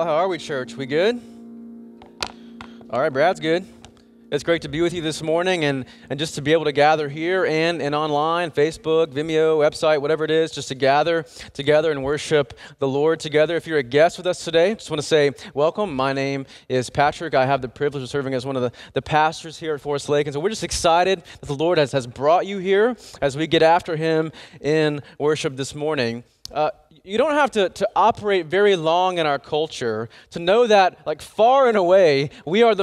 Well, how are we, church? We good? All right, Brad's good. It's great to be with you this morning and just to be able to gather here and online, Facebook, Vimeo, website, whatever it is, just to gather together and worship the Lord together. If you're a guest with us today, just want to say welcome. My name is Patrick. I have the privilege of serving as one of the pastors here at Forest Lake. And so we're just excited that the Lord has brought you here as we get after him in worship this morning. You don't have to operate very long in our culture to know that, like, far and away, we are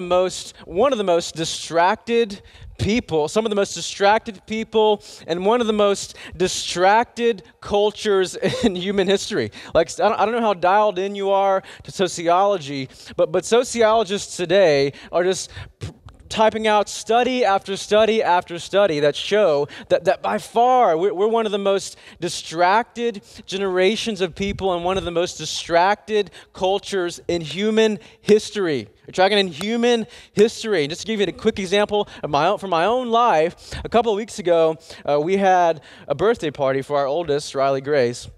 one of the most distracted people, some of the most distracted people, and one of the most distracted cultures in human history. Like, I don't know how dialed in you are to sociology, but sociologists today are just typing out study after study after study that show that by far we're one of the most distracted generations of people and one of the most distracted cultures in human history. We're tracking in human history. And just to give you a quick example of from my own life, a couple of weeks ago, we had a birthday party for our oldest, Riley Grace.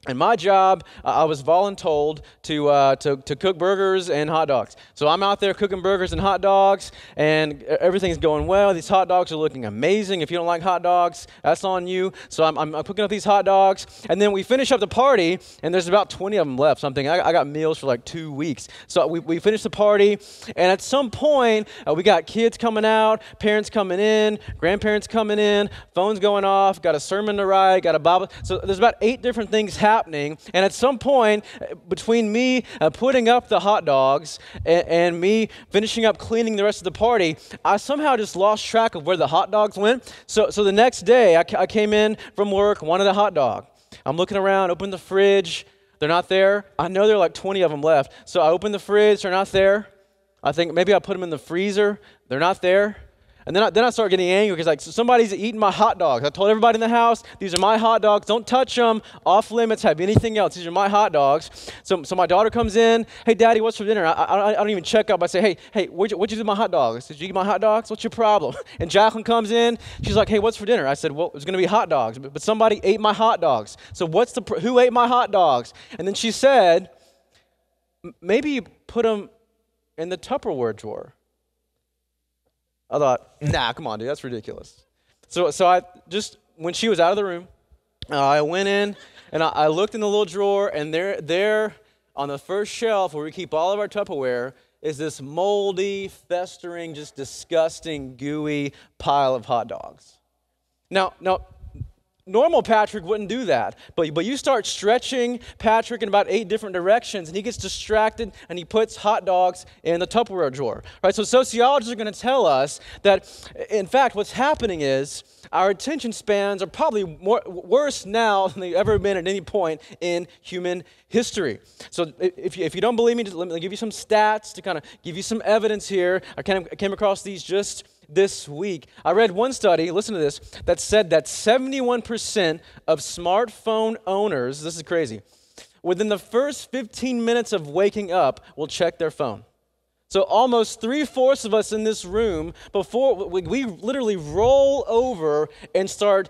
And my job, I was voluntold to cook burgers and hot dogs. So I'm out there cooking burgers and hot dogs, and everything's going well. These hot dogs are looking amazing. If you don't like hot dogs, that's on you. So I'm cooking up these hot dogs, and then we finish up the party, and there's about 20 of them left. So I'm thinking, I got meals for like 2 weeks. So we finished the party, and at some point, we got kids coming out, parents coming in, grandparents coming in, phones going off, got a sermon to write, got a Bible. So there's about 8 different things happening, and at some point, between me putting up the hot dogs and me finishing up cleaning the rest of the party, I somehow just lost track of where the hot dogs went. So the next day, I came in from work, wanted a hot dog. I'm looking around, open the fridge, they're not there. I know there are like 20 of them left. So I open the fridge, they're not there. I think maybe I put them in the freezer, they're not there. And then I start getting angry because, like, somebody's eating my hot dogs. I told everybody in the house, these are my hot dogs. Don't touch them. Off limits. Have anything else. These are my hot dogs. So my daughter comes in. Hey, Daddy, what's for dinner? I don't even check up. I say, hey, what'd you do with my hot dogs? Did you eat my hot dogs? What's your problem? And Jacqueline comes in. She's like, hey, what's for dinner? I said, well, it's going to be hot dogs. But somebody ate my hot dogs. So who ate my hot dogs? And then she said, maybe you put them in the Tupperware drawer. I thought, nah, come on, dude, that's ridiculous. So I just, when she was out of the room, I went in and I looked in the little drawer, and there on the first shelf where we keep all of our Tupperware is this moldy, festering, just disgusting, gooey pile of hot dogs. Now, normal Patrick wouldn't do that, but you start stretching Patrick in about 8 different directions, and he gets distracted, and he puts hot dogs in the Tupperware drawer. Right? So sociologists are going to tell us that, in fact, what's happening is our attention spans are probably worse now than they've ever been at any point in human history. So if you don't believe me, just let me give you some stats to kind of give you some evidence here. I came across these just this week. I read one study, listen to this, that said that 71% of smartphone owners, this is crazy, within the first 15 minutes of waking up will check their phone. So almost 3/4 of us in this room, before we literally roll over and start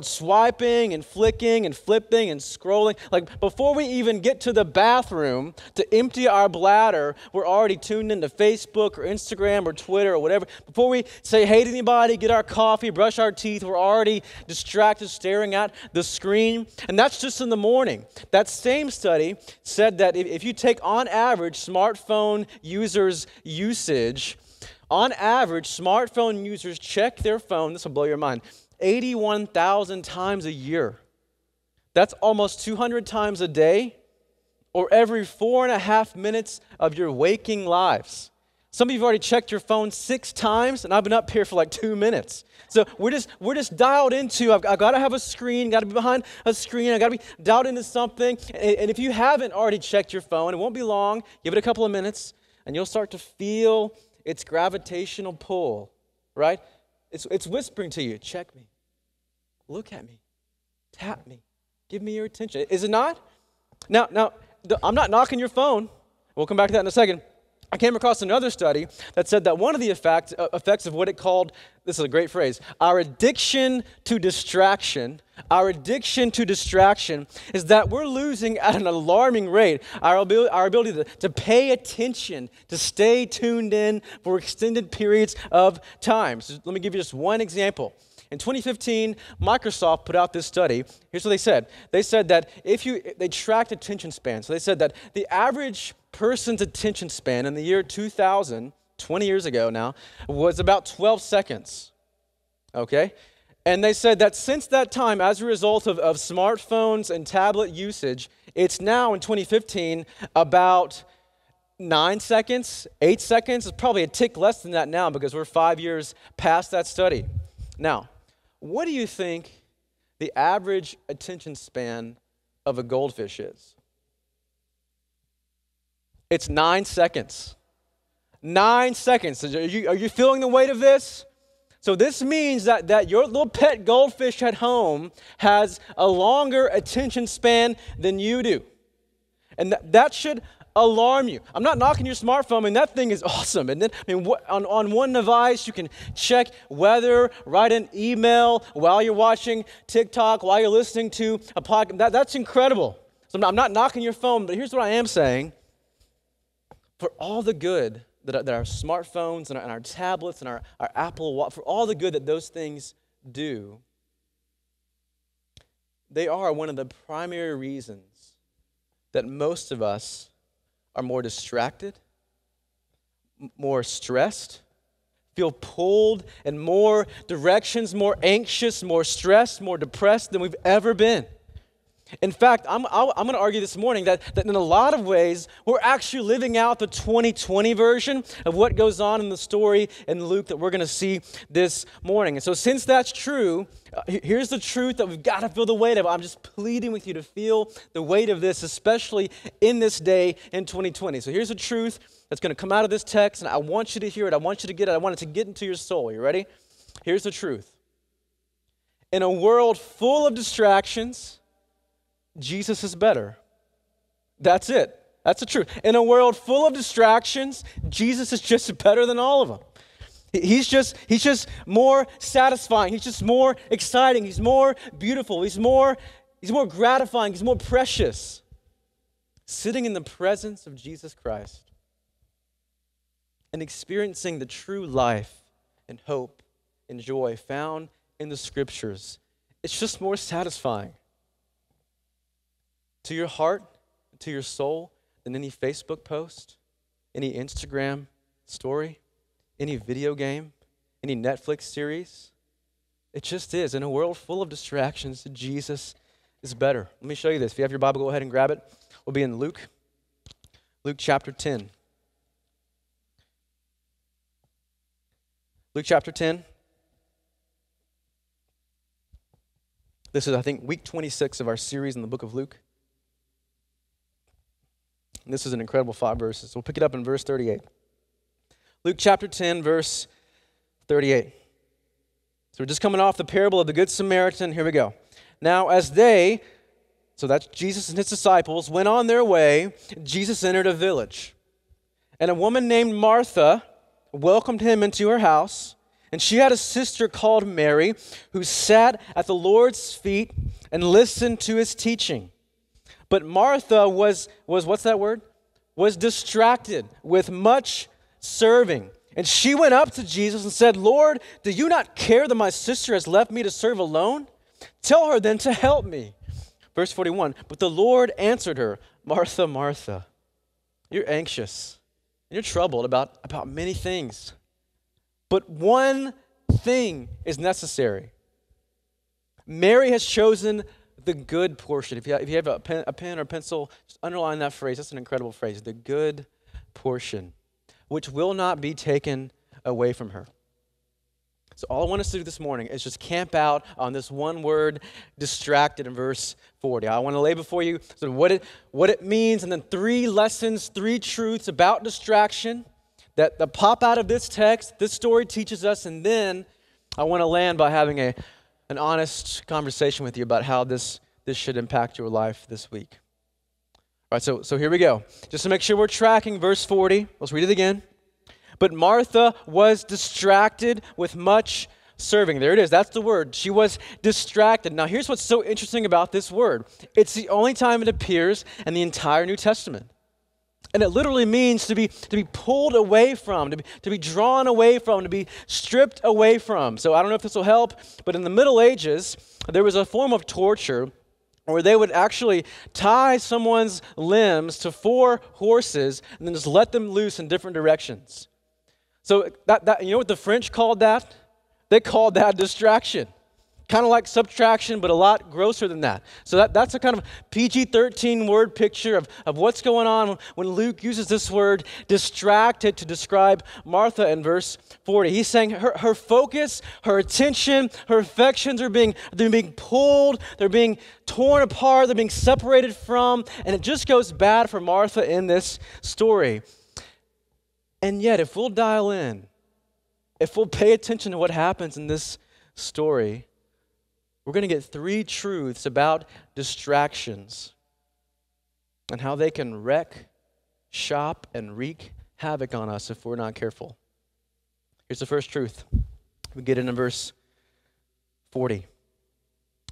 swiping and flicking and flipping and scrolling. Like, before we even get to the bathroom to empty our bladder, we're already tuned into Facebook or Instagram or Twitter or whatever. Before we say hey to anybody, get our coffee, brush our teeth, we're already distracted staring at the screen. And that's just in the morning. That same study said that if you take, on average, smartphone users' usage, on average, smartphone users check their phone, this will blow your mind, 81,000 times a year. That's almost 200 times a day, or every 4.5 minutes of your waking lives. Some of you have already checked your phone 6 times, and I've been up here for like 2 minutes. So we're just dialed into, I've got to have a screen, got to be behind a screen, I've got to be dialed into something. And if you haven't already checked your phone, it won't be long, give it a couple of minutes, and you'll start to feel its gravitational pull, right? It's whispering to you, check me, look at me, tap me, give me your attention. Is it not? Now, I'm not knocking your phone. We'll come back to that in a second. I came across another study that said that one of the effects of what it called, this is a great phrase, our addiction to distraction is that we're losing at an alarming rate our ability to pay attention, to stay tuned in for extended periods of time. So let me give you just one example. In 2015, Microsoft put out this study. Here's what they said. They said that they tracked attention span. So they said that the average person's attention span in the year 2000, 20 years ago now, was about 12 seconds. Okay? And they said that since that time, as a result of smartphones and tablet usage, it's now in 2015 about 9 seconds, 8 seconds. It's probably a tick less than that now because we're 5 years past that study. Now, what do you think the average attention span of a goldfish is? It's 9 seconds. 9 seconds. Are you feeling the weight of this? So this means that your little pet goldfish at home has a longer attention span than you do. And that should alarm you. I'm not knocking your smartphone. I mean, that thing is awesome. And then, on one device, you can check weather, write an email while you're watching TikTok, while you're listening to a podcast. That's incredible. So I'm not knocking your phone, but here's what I am saying. For all the good that our smartphones and our tablets and our Apple Watch, for all the good that those things do, they are one of the primary reasons that most of us are more distracted, more stressed, feel pulled in more directions, more anxious, more stressed, more depressed than we've ever been. In fact, I'm going to argue this morning that in a lot of ways, we're actually living out the 2020 version of what goes on in the story in Luke that we're going to see this morning. And so since that's true, here's the truth that we've got to feel the weight of. I'm just pleading with you to feel the weight of this, especially in this day in 2020. So here's the truth that's going to come out of this text, and I want you to hear it. I want you to get it. I want it to get into your soul. You ready? Here's the truth. In a world full of distractions, Jesus is better. That's it. That's the truth. In a world full of distractions, Jesus is just better than all of them. He's just more satisfying. He's just more exciting. He's more beautiful. He's more gratifying. He's more precious. Sitting in the presence of Jesus Christ and experiencing the true life and hope and joy found in the Scriptures, it's just more satisfying to your heart, to your soul, than any Facebook post, any Instagram story, any video game, any Netflix series. It just is. In a world full of distractions, Jesus is better. Let me show you this. If you have your Bible, go ahead and grab it. We'll be in Luke chapter 10. Luke chapter 10. This is, I think, week 26 of our series in the book of Luke. And this is an incredible 5 verses. So we'll pick it up in verse 38. Luke chapter 10, verse 38. So we're just coming off the parable of the Good Samaritan. Here we go. Now as they, so that's Jesus and his disciples, went on their way, Jesus entered a village. And a woman named Martha welcomed him into her house. And she had a sister called Mary who sat at the Lord's feet and listened to his teaching. But Martha was what's that word? Was distracted with much serving. And she went up to Jesus and said, Lord, do you not care that my sister has left me to serve alone? Tell her then to help me. Verse 41, but the Lord answered her, Martha, Martha, you're anxious and you're troubled about many things. But one thing is necessary. Mary has chosen the good portion. If you have a pen or pencil, just underline that phrase. That's an incredible phrase. The good portion, which will not be taken away from her. So all I want us to do this morning is just camp out on this one word, distracted, in verse 40. I want to lay before you sort of what it means, and then 3 lessons, 3 truths about distraction that pop out of this text, this story teaches us, and then I want to land by having an honest conversation with you about how this should impact your life this week. All right, so here we go. Just to make sure we're tracking verse 40, let's read it again. But Martha was distracted with much serving. There it is. That's the word. She was distracted. Now, here's what's so interesting about this word. It's the only time it appears in the entire New Testament. And it literally means to be pulled away from, to be drawn away from, to be stripped away from. So I don't know if this will help, but in the Middle Ages, there was a form of torture where they would actually tie someone's limbs to 4 horses and then just let them loose in different directions. So that you know what the French called that? They called that distraction. Kind of like subtraction, but a lot grosser than that. So that's a kind of PG-13 word picture of what's going on when Luke uses this word distracted to describe Martha in verse 40. He's saying her focus, her attention, her affections are being pulled, they're being torn apart, they're being separated from, and it just goes bad for Martha in this story. And yet, if we'll dial in, if we'll pay attention to what happens in this story, we're going to get 3 truths about distractions and how they can wreck, shop, and wreak havoc on us if we're not careful. Here's the first truth. We get it in verse 40.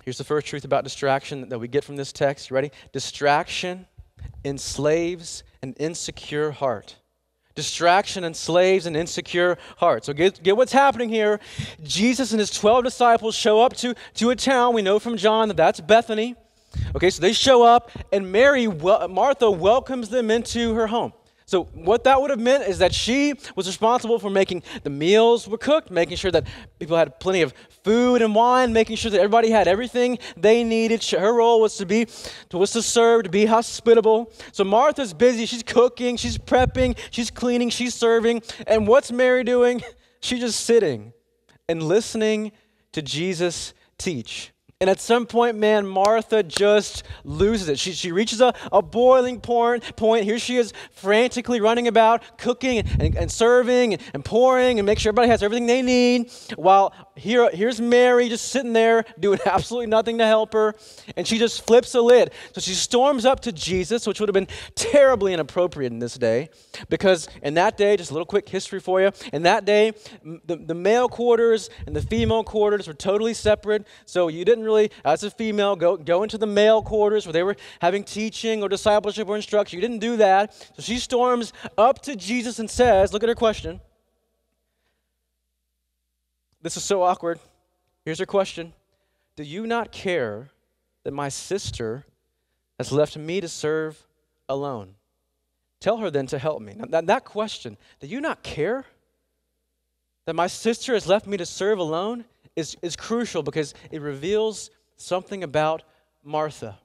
Here's the first truth about distraction that we get from this text. You ready? Distraction enslaves an insecure heart. Distraction enslaves an insecure heart. So get what's happening here. Jesus and his 12 disciples show up to a town. We know from John that that's Bethany. Okay, so they show up, and Martha welcomes them into her home. So what that would have meant is that she was responsible for making the meals were cooked, making sure that people had plenty of food and wine, making sure that everybody had everything they needed. Her role was to serve, to be hospitable. So Martha's busy. She's cooking, she's prepping, she's cleaning, she's serving. And what's Mary doing? She's just sitting and listening to Jesus teach. And at some point, man, Martha just loses it. She reaches a boiling point. Here she is frantically running about, cooking and serving and pouring and make sure everybody has everything they need. While here's Mary just sitting there doing absolutely nothing to help her. And she just flips a lid. So she storms up to Jesus, which would have been terribly inappropriate in this day. Because in that day, just a little quick history for you. In that day, the male quarters and the female quarters were totally separate. So you didn't really, as a female, go into the male quarters where they were having teaching or discipleship or instruction. You didn't do that. So she storms up to Jesus and says, look at her question. This is so awkward. Here's her question. Do you not care that my sister has left me to serve alone? Tell her then to help me. Now, that question, do you not care that my sister has left me to serve alone, is crucial because it reveals something about Martha.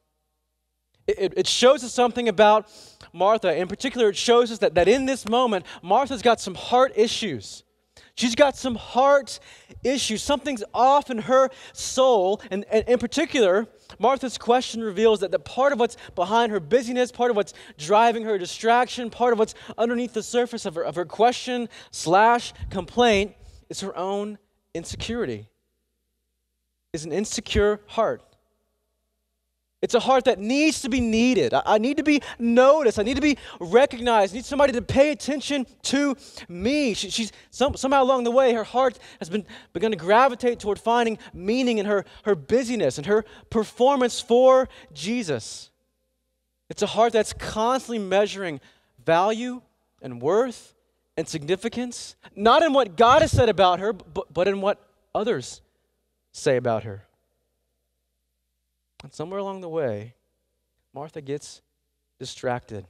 It shows us something about Martha. In particular, it shows us that in this moment, Martha's got some heart issues. She's got some heart issues. Something's off in her soul. And in particular, Martha's question reveals that part of what's behind her busyness, part of what's driving her distraction, part of what's underneath the surface of her question/complaint is her own insecurity. Is an insecure heart. It's a heart that needs to be needed. I need to be noticed. I need to be recognized. I need somebody to pay attention to me. She's somehow along the way, her heart has begun to gravitate toward finding meaning in her busyness and her performance for Jesus. It's a heart that's constantly measuring value and worth and significance, not in what God has said about her, but in what others say about her. And somewhere along the way, Martha gets distracted.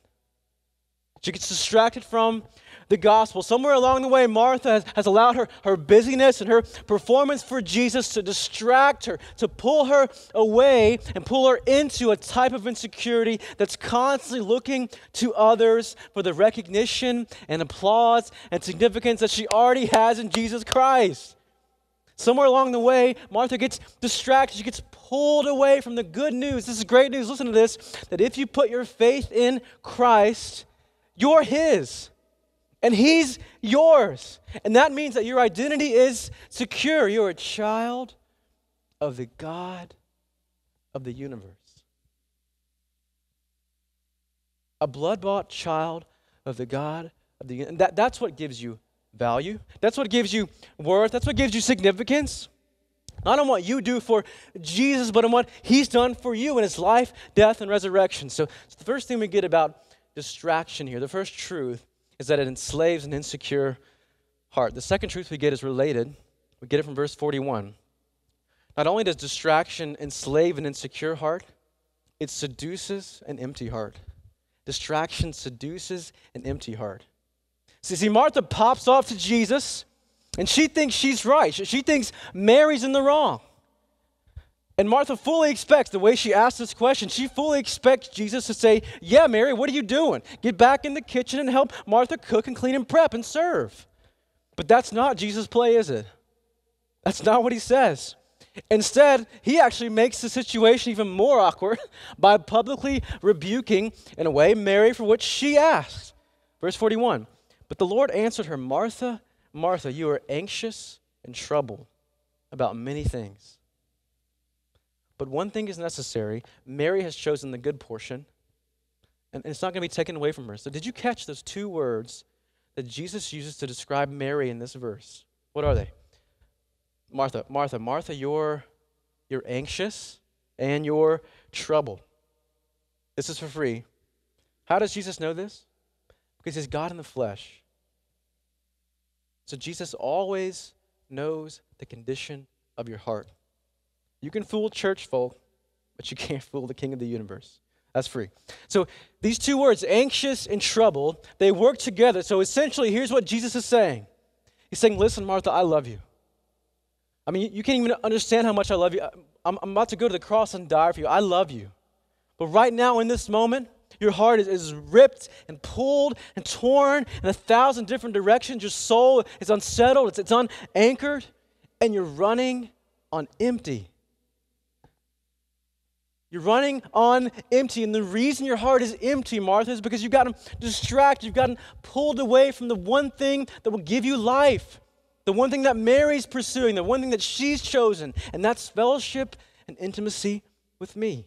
She gets distracted from the gospel. Somewhere along the way, Martha has allowed her busyness and her performance for Jesus to distract her, to pull her away and pull her into a type of insecurity that's constantly looking to others for the recognition and applause and significance that she already has in Jesus Christ. Somewhere along the way, Martha gets distracted. She gets pulled away from the good news. This is great news. Listen to this, that if you put your faith in Christ, you're His, and He's yours. And that means that your identity is secure. You're a child of the God of the universe. A blood-bought child of the God of the... And that's what gives you value. That's what gives you worth. That's what gives you significance. Not on what you do for Jesus, but on what he's done for you in his life, death, and resurrection. So the first thing we get about distraction here, the first truth, is that it enslaves an insecure heart. The second truth we get is related. We get it from verse 41. Not only does distraction enslave an insecure heart, it seduces an empty heart. Distraction seduces an empty heart. See, Martha pops off to Jesus, and she thinks she's right. She thinks Mary's in the wrong. And Martha fully expects, the way she asks this question, she fully expects Jesus to say, yeah, Mary, what are you doing? Get back in the kitchen and help Martha cook and clean and prep and serve. But that's not Jesus' play, is it? That's not what he says. Instead, he actually makes the situation even more awkward by publicly rebuking, in a way, Mary for what she asked. Verse 41, but the Lord answered her, Martha, Martha, you are anxious and troubled about many things. But one thing is necessary. Mary has chosen the good portion, and it's not going to be taken away from her. So did you catch those two words that Jesus uses to describe Mary in this verse? What are they? Martha, Martha, Martha, you're anxious and you're troubled. This is for free. How does Jesus know this? Because he's God in the flesh. So Jesus always knows the condition of your heart. You can fool church folk, but you can't fool the King of the universe. That's free. So these two words, anxious and troubled, they work together. So essentially, here's what Jesus is saying. He's saying, listen, Martha, I love you. I mean, you can't even understand how much I love you. I'm about to go to the cross and die for you. I love you. But right now, in this moment, your heart is ripped and pulled and torn in 1,000 different directions. Your soul is unsettled. It's unanchored. And you're running on empty. You're running on empty. And the reason your heart is empty, Martha, is because you've gotten distracted. You've gotten pulled away from the one thing that will give you life. The one thing that Mary's pursuing, the one thing that she's chosen, and that's fellowship and intimacy with me.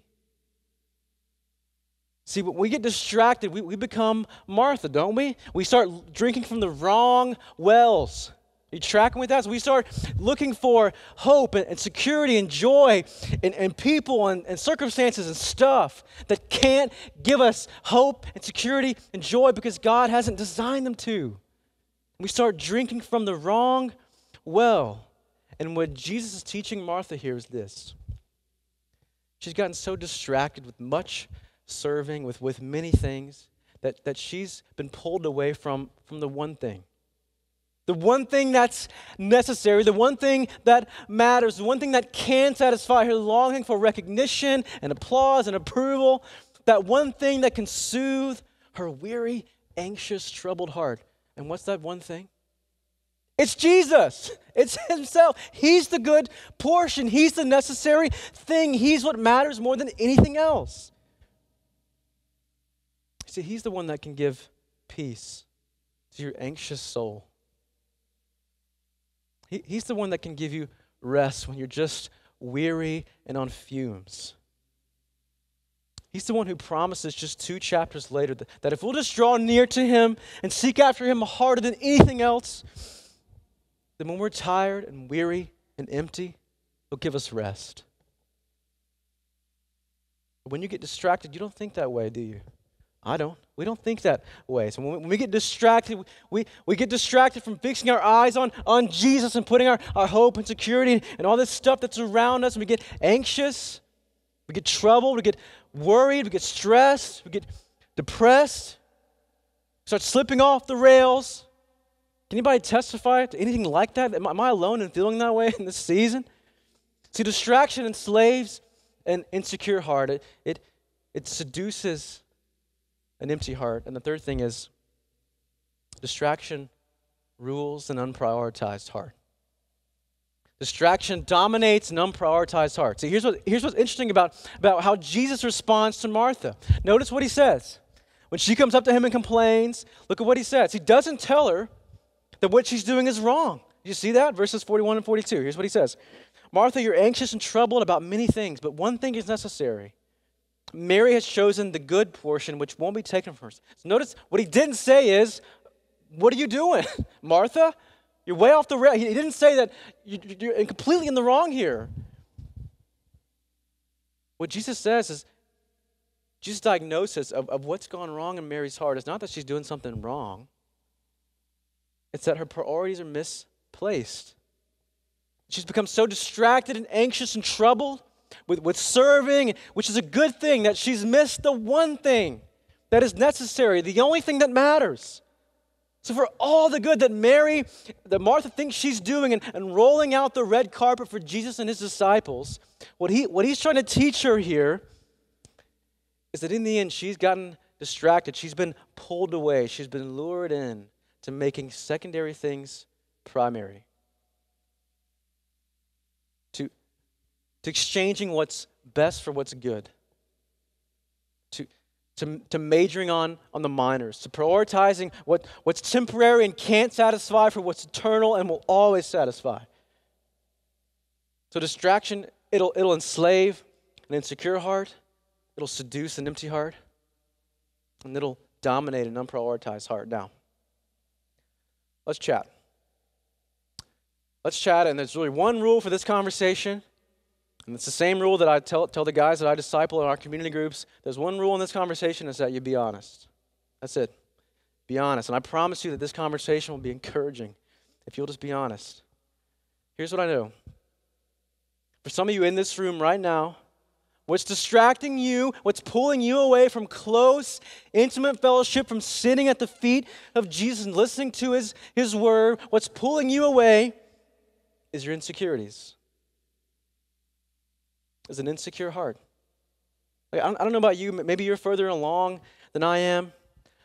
See, when we get distracted, we become Martha, don't we? We start drinking from the wrong wells. Are you tracking with that? So we start looking for hope and security and joy and people and circumstances and stuff that can't give us hope and security and joy because God hasn't designed them to. We start drinking from the wrong well. And what Jesus is teaching Martha here is this. She's gotten so distracted with much serving, with many things, that she's been pulled away from the one thing. The one thing that's necessary, the one thing that matters, the one thing that can satisfy her longing for recognition and applause and approval, that one thing that can soothe her weary, anxious, troubled heart. And what's that one thing? It's Jesus. It's himself. He's the good portion. He's the necessary thing. He's what matters more than anything else. See, he's the one that can give peace to your anxious soul. He's the one that can give you rest when you're just weary and on fumes. He's the one who promises just 2 chapters later that if we'll just draw near to him and seek after him harder than anything else, then when we're tired and weary and empty, he'll give us rest. But when you get distracted, you don't think that way, do you? I don't. We don't think that way. So when we get distracted, we get distracted from fixing our eyes on Jesus and putting our hope and security and all this stuff that's around us, and we get anxious, we get troubled, we get worried, we get stressed, we get depressed, start slipping off the rails. Can anybody testify to anything like that? Am I alone in feeling that way in this season? See, distraction enslaves an insecure heart. It seduces an empty heart. And the third thing is distraction rules an unprioritized heart. Distraction dominates an unprioritized heart. See, here's what's interesting about how Jesus responds to Martha. Notice what he says. When she comes up to him and complains, look at what he says. He doesn't tell her that what she's doing is wrong. You see that? Verses 41 and 42. Here's what he says. Martha, you're anxious and troubled about many things, but one thing is necessary. Mary has chosen the good portion, which won't be taken from her. So notice what he didn't say is, what are you doing, Martha? You're way off the rail. He didn't say that you're completely in the wrong here. What Jesus says is, Jesus' diagnosis of what's gone wrong in Mary's heart is not that she's doing something wrong. It's that her priorities are misplaced. She's become so distracted and anxious and troubled with serving, which is a good thing, that she's missed the one thing that is necessary, the only thing that matters. So for all the good that Martha thinks she's doing and rolling out the red carpet for Jesus and his disciples, what he's trying to teach her here is that in the end, she's gotten distracted. She's been pulled away. She's been lured in to making secondary things primary. To exchanging what's best for what's good. To majoring on the minors. To prioritizing what's temporary and can't satisfy for what's eternal and will always satisfy. So distraction, it'll enslave an insecure heart. It'll seduce an empty heart, and it'll dominate an unprioritized heart. Now, let's chat. And there's really one rule for this conversation, and it's the same rule that I tell the guys that I disciple in our community groups. There's one rule in this conversation, is that you be honest. That's it. Be honest. And I promise you that this conversation will be encouraging if you'll just be honest. Here's what I know. For some of you in this room right now, what's distracting you, what's pulling you away from close, intimate fellowship, from sitting at the feet of Jesus and listening to his word, what's pulling you away is your insecurities. Is an insecure heart. Like, I don't know about you, maybe you're further along than I am,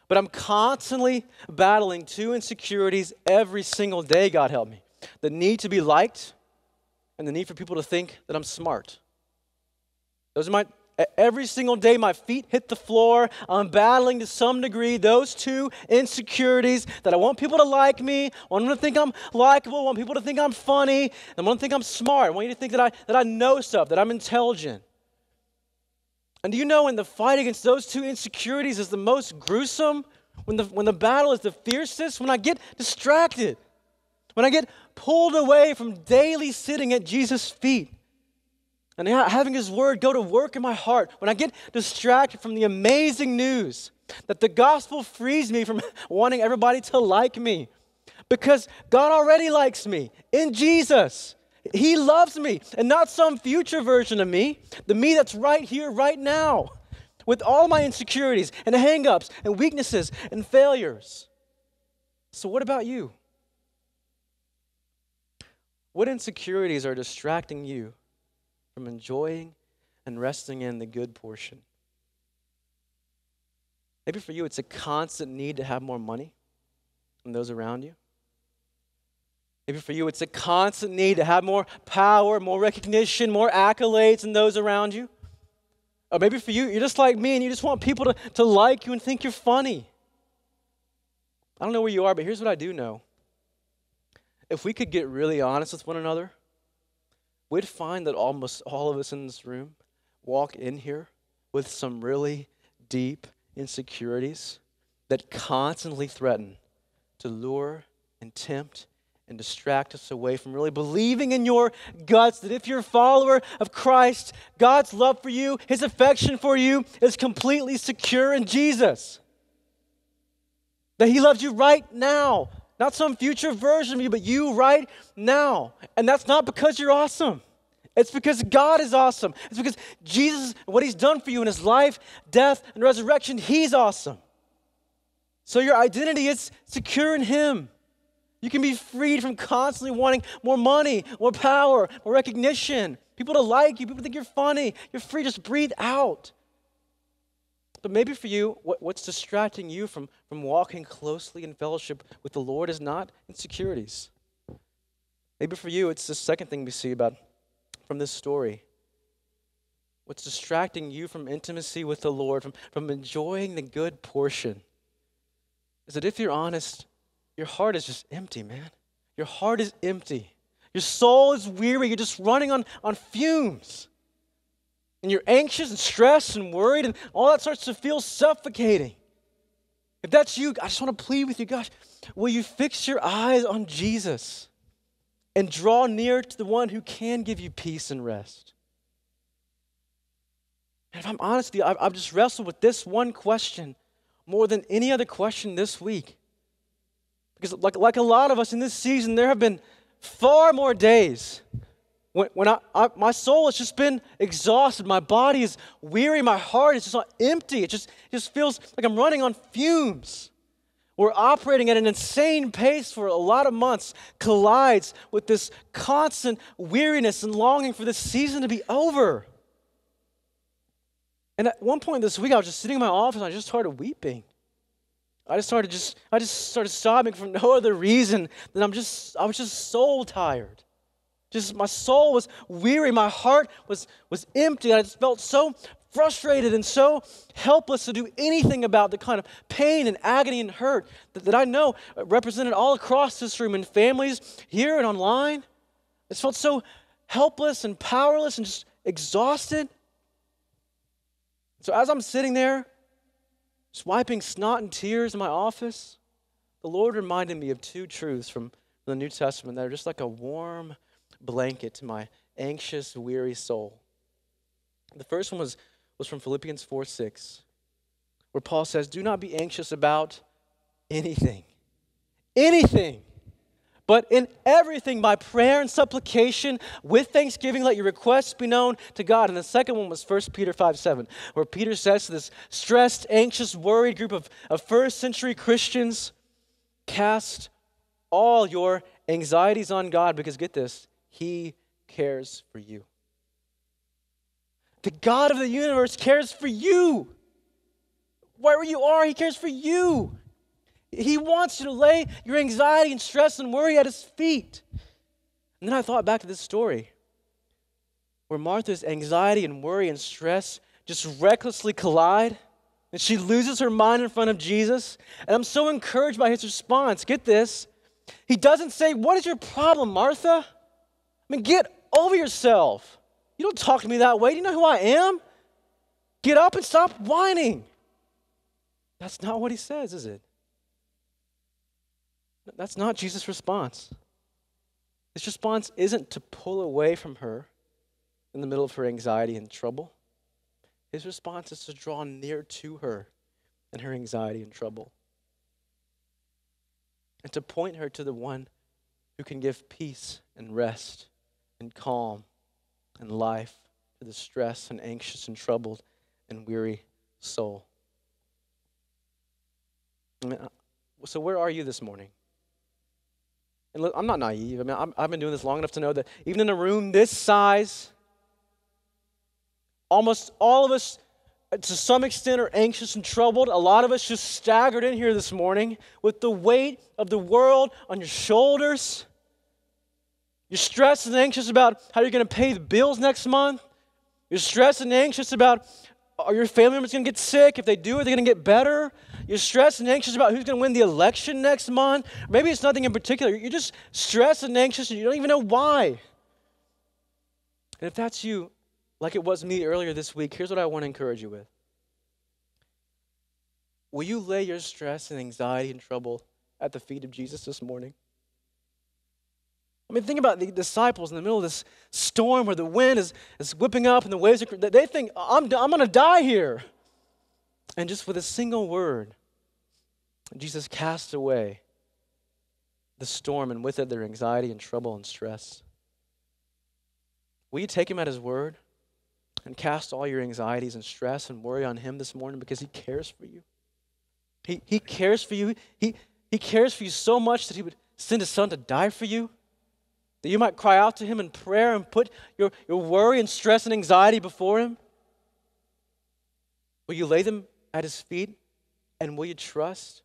but I'm constantly battling two insecurities every single day, God help me. The need to be liked and the need for people to think that I'm smart. Those are every single day my feet hit the floor. I'm battling to some degree those two insecurities, that I want people to like me, I want them to think I'm likable, I want people to think I'm funny, and I want them to think I'm smart. I want you to think that I know stuff, that I'm intelligent. And do you know when the fight against those two insecurities is the most gruesome, when the battle is the fiercest, when I get distracted, when I get pulled away from daily sitting at Jesus' feet, and having his word go to work in my heart, when I get distracted from the amazing news that the gospel frees me from wanting everybody to like me. Because God already likes me in Jesus. He loves me, and not some future version of me, the me that's right here, right now, with all my insecurities and hang-ups and weaknesses and failures. So what about you? What insecurities are distracting you from enjoying and resting in the good portion? Maybe for you, it's a constant need to have more money than those around you. Maybe for you, it's a constant need to have more power, more recognition, more accolades than those around you. Or maybe for you, you're just like me and you just want people to like you and think you're funny. I don't know where you are, but here's what I do know. If we could get really honest with one another, we'd find that almost all of us in this room walk in here with some really deep insecurities that constantly threaten to lure and tempt and distract us away from really believing in your guts that if you're a follower of Christ, God's love for you, his affection for you is completely secure in Jesus. That he loves you right now. Not some future version of you, but you right now. And that's not because you're awesome. It's because God is awesome. It's because Jesus, what he's done for you in his life, death, and resurrection, he's awesome. So your identity is secure in him. You can be freed from constantly wanting more money, more power, more recognition, people to like you, people to think you're funny. You're free, just breathe out. But maybe for you, what's distracting you from walking closely in fellowship with the Lord is not insecurities. Maybe for you, it's the second thing we see from this story. What's distracting you from intimacy with the Lord, from enjoying the good portion, is that if you're honest, your heart is just empty, man. Your heart is empty. Your soul is weary. You're just running on fumes. and you're anxious and stressed and worried and all that starts to feel suffocating. If that's you, I just want to plead with you, gosh, will you fix your eyes on Jesus and draw near to the one who can give you peace and rest? And if I'm honest with you, I've just wrestled with this one question more than any other question this week. Because like a lot of us in this season, there have been far more days when my soul has just been exhausted. My body is weary. My heart is just empty. It just feels like I'm running on fumes. We're operating at an insane pace for a lot of months, collides with this constant weariness and longing for this season to be over. And at one point this week, I was just sitting in my office and I just started weeping. I just started sobbing for no other reason than I was just so tired. Just my soul was weary, my heart was empty. I just felt so frustrated and so helpless to do anything about the kind of pain and agony and hurt that I know represented all across this room in families here and online. I just felt so helpless and powerless and just exhausted. So as I'm sitting there, just wiping snot and tears in my office, the Lord reminded me of two truths from the New Testament that are just like a warm blanket to my anxious, weary soul. The first one was from Philippians 4:6, where Paul says, do not be anxious about anything, but in everything by prayer and supplication with thanksgiving let your requests be known to God. And the second one was 1 Peter 5:7, where Peter says to this stressed, anxious, worried group of first century Christians, cast all your anxieties on God because, get this, He cares for you. The God of the universe cares for you. Wherever you are, He cares for you. He wants you to lay your anxiety and stress and worry at His feet. And then I thought back to this story where Martha's anxiety and worry and stress just recklessly collide, and she loses her mind in front of Jesus. And I'm so encouraged by His response. Get this. He doesn't say, what is your problem, Martha? I mean, get over yourself. You don't talk to me that way. Do you know who I am? Get up and stop whining. That's not what He says, is it? That's not Jesus' response. His response isn't to pull away from her in the middle of her anxiety and trouble. His response is to draw near to her in her anxiety and trouble, and to point her to the one who can give peace and rest and calm and life to the stressed and anxious and troubled and weary soul. I mean, so where are you this morning? And look, I'm not naive. I mean, I've been doing this long enough to know that even in a room this size, almost all of us, to some extent, are anxious and troubled. A lot of us just staggered in here this morning with the weight of the world on your shoulders. You're stressed and anxious about how you're going to pay the bills next month. You're stressed and anxious about, are your family members going to get sick? If they do, are they going to get better? You're stressed and anxious about who's going to win the election next month. Maybe it's nothing in particular. You're just stressed and anxious and you don't even know why. And if that's you, like it was me earlier this week, here's what I want to encourage you with. Will you lay your stress and anxiety and trouble at the feet of Jesus this morning? I mean, think about the disciples in the middle of this storm where the wind is whipping up and the waves are, they think, I'm going to die here. And just with a single word, Jesus cast away the storm and with it their anxiety and trouble and stress. Will you take Him at His word and cast all your anxieties and stress and worry on Him this morning because He cares for you? He cares for you. He cares for you so much that He would send His Son to die for you, that you might cry out to Him in prayer and put your worry and stress and anxiety before Him. Will you lay them at His feet, and will you trust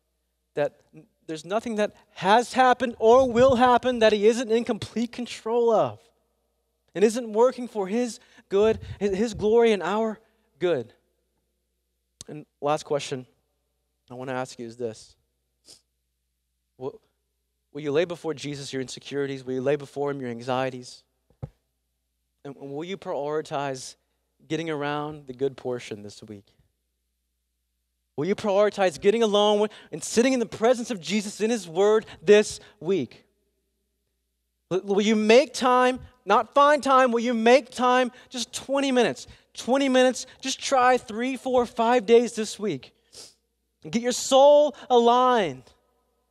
that there's nothing that has happened or will happen that He isn't in complete control of and isn't working for His good, His glory and our good? And last question I want to ask you is this. Will you lay before Jesus your insecurities? Will you lay before Him your anxieties? And will you prioritize getting around the good portion this week? Will you prioritize getting alone and sitting in the presence of Jesus in his word this week? Will you make time, not find time, will you make time, just 20 minutes? 20 minutes, just try 3, 4, 5 days this week. And get your soul aligned.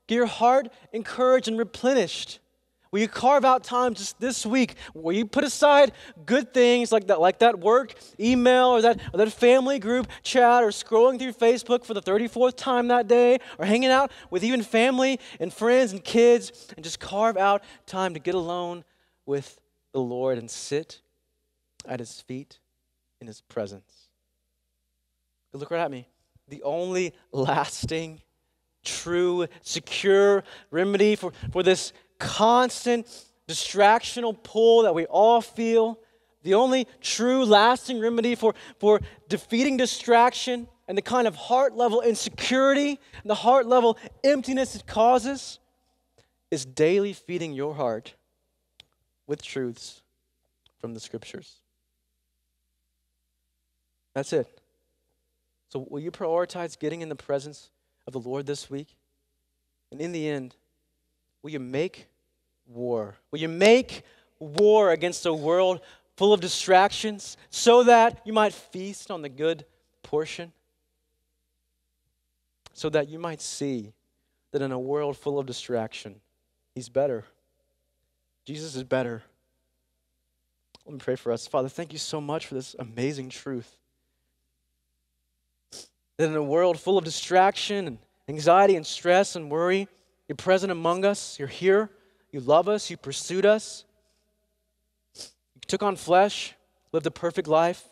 Get your heart encouraged and replenished. Will you carve out time just this week? Will you put aside good things like that work email or that family group chat or scrolling through Facebook for the 34th time that day or hanging out with even family and friends and kids and just carve out time to get alone with the Lord and sit at his feet in his presence? But look right at me. The only lasting, true, secure remedy for this constant distractional pull that we all feel, the only true lasting remedy for defeating distraction and the kind of heart level insecurity and the heart level emptiness it causes is daily feeding your heart with truths from the scriptures. That's it. So will you prioritize getting in the presence of the Lord this week? And in the end, will you make war? Will you make war against a world full of distractions so that you might feast on the good portion? So that you might see that in a world full of distraction, he's better. Jesus is better. Let me pray for us. Father, thank you so much for this amazing truth. That in a world full of distraction and anxiety and stress and worry, you're present among us. You're here. You love us. You pursued us. You took on flesh, lived a perfect life,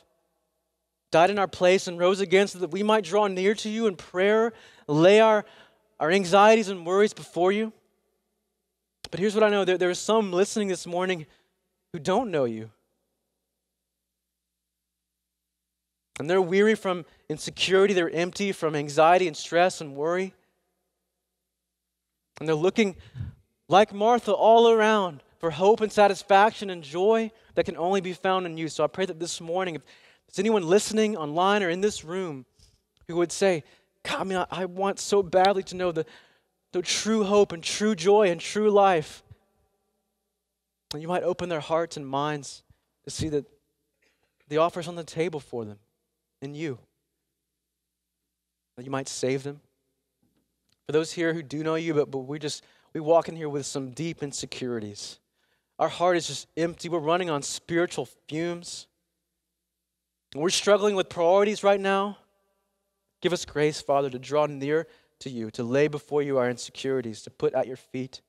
died in our place and rose again so that we might draw near to you in prayer, lay our anxieties and worries before you. But here's what I know. There are some listening this morning who don't know you. And they're weary from insecurity. They're empty from anxiety and stress and worry. And they're looking like Martha all around for hope and satisfaction and joy that can only be found in you. So I pray that this morning, if there's anyone listening online or in this room who would say, God, I want so badly to know the true hope and true joy and true life. And you might open their hearts and minds to see that the offer's on the table for them in you. That you might save them. For those here who do know you, but we walk in here with some deep insecurities. Our heart is just empty. We're running on spiritual fumes. We're struggling with priorities right now. Give us grace, Father, to draw near to you, to lay before you our insecurities, to put at your feet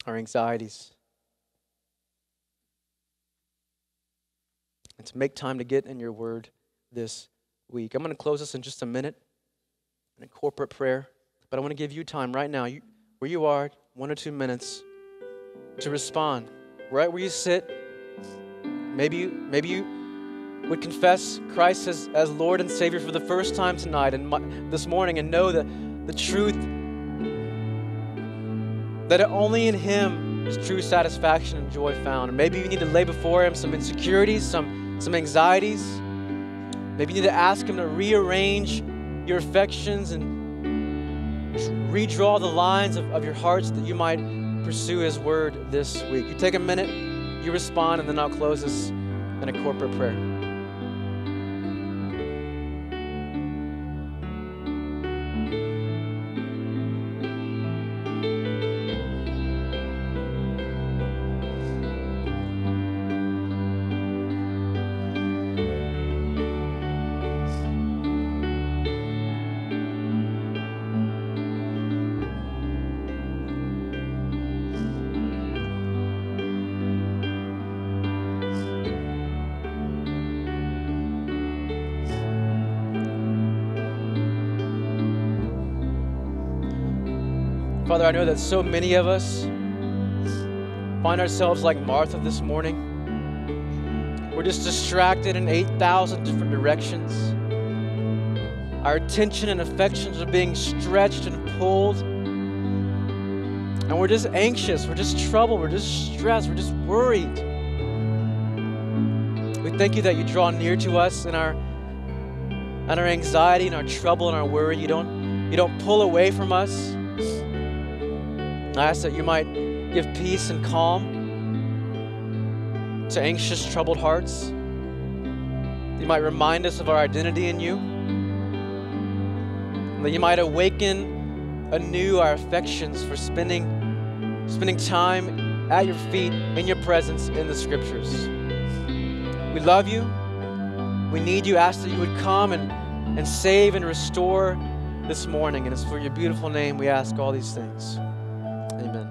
our anxieties, and to make time to get in your word this week. I'm going to close this in just a minute in a corporate prayer, but I want to give you time right now, where you are, 1 or 2 minutes, to respond. Right where you sit, maybe you would confess Christ as Lord and Savior for the first time tonight and this morning and know the truth that only in Him is true satisfaction and joy found. And maybe you need to lay before Him some insecurities, some anxieties. Maybe you need to ask Him to rearrange your affections and redraw the lines of your hearts that you might pursue His word this week. You take a minute, you respond, and then I'll close this in a corporate prayer. Father, I know that so many of us find ourselves like Martha this morning. We're just distracted in 8,000 different directions. Our attention and affections are being stretched and pulled. And we're just anxious, we're just troubled, we're just stressed, we're just worried. We thank you that you draw near to us in our anxiety, in our trouble, in our worry. You don't pull away from us. I ask that you might give peace and calm to anxious, troubled hearts. You might remind us of our identity in you. And that you might awaken anew our affections for spending time at your feet, in your presence, in the Scriptures. We love you. We need you. Ask that you would come and save and restore this morning. And it's for your beautiful name we ask all these things. Amen.